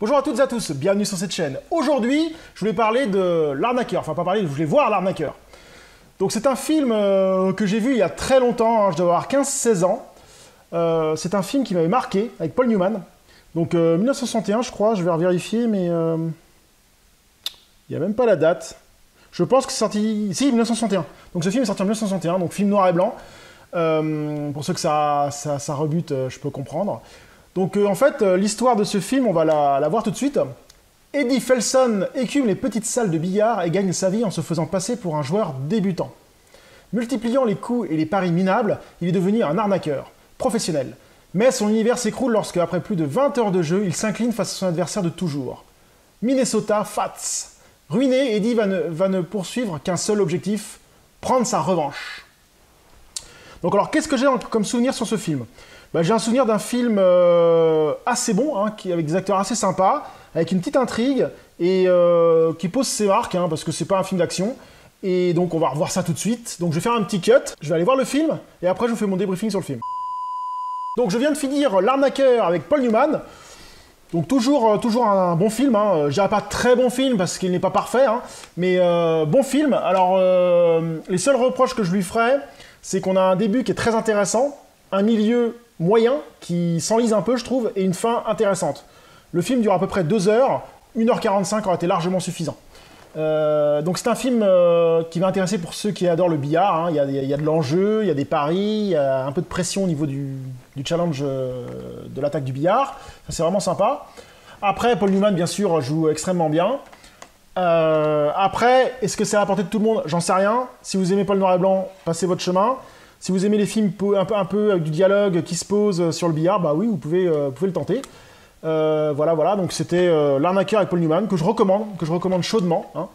Bonjour à toutes et à tous, bienvenue sur cette chaîne. Aujourd'hui, je voulais parler de L'Arnaqueur, enfin pas parler, je voulais voir L'Arnaqueur. Donc c'est un film que j'ai vu il y a très longtemps, hein, je dois avoir 15-16 ans. C'est un film qui m'avait marqué, avec Paul Newman. Donc 1961 je crois, je vais vérifier, mais il n'y a même pas la date. Je pense que c'est sorti... Si, 1961. Donc ce film est sorti en 1961, donc film noir et blanc. Pour ceux que ça rebute, je peux comprendre. Donc en fait, l'histoire de ce film, on va la voir tout de suite. Eddie Felson écume les petites salles de billard et gagne sa vie en se faisant passer pour un joueur débutant. Multipliant les coups et les paris minables, il est devenu un arnaqueur, professionnel. Mais son univers s'écroule lorsque, après plus de 20 heures de jeu, il s'incline face à son adversaire de toujours. Minnesota Fats. Ruiné, Eddie va ne poursuivre qu'un seul objectif, prendre sa revanche. Donc alors, qu'est-ce que j'ai comme souvenir sur ce film ? J'ai un souvenir d'un film assez bon, hein, avec des acteurs assez sympas, avec une petite intrigue, et qui pose ses marques, hein, parce que c'est pas un film d'action. Et donc on va revoir ça tout de suite. Donc je vais faire un petit cut, je vais aller voir le film, et après je vous fais mon débriefing sur le film. Donc je viens de finir L'Arnaqueur avec Paul Newman. Donc toujours un bon film, hein. Je dirais pas très bon film, parce qu'il n'est pas parfait, hein, mais bon film. Alors les seuls reproches que je lui ferais, c'est qu'on a un début qui est très intéressant, un milieu moyen, qui s'enlise un peu, je trouve, et une fin intéressante. Le film dure à peu près 2 heures, 1h45 aurait été largement suffisant. Donc c'est un film qui va intéresser pour ceux qui adorent le billard, hein. Il y a de l'enjeu, il y a des paris, il y a un peu de pression au niveau du challenge de l'attaque du billard. C'est vraiment sympa. Après, Paul Newman, bien sûr, joue extrêmement bien. Après, est-ce que c'est à la portée de tout le monde? J'en sais rien. Si vous aimez Paul Noir et Blanc, passez votre chemin. Si vous aimez les films un peu avec du dialogue qui se pose sur le billard, bah oui, vous pouvez le tenter. Voilà, donc c'était L'Arnaqueur avec Paul Newman, que je recommande chaudement. Hein.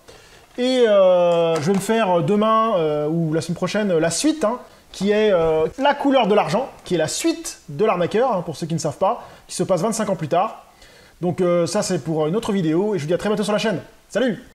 Et je vais me faire demain ou la semaine prochaine la suite, hein, qui est La couleur de l'argent, qui est la suite de L'Arnaqueur, hein, pour ceux qui ne savent pas, qui se passe 25 ans plus tard. Donc ça, c'est pour une autre vidéo, et je vous dis à très bientôt sur la chaîne. Salut!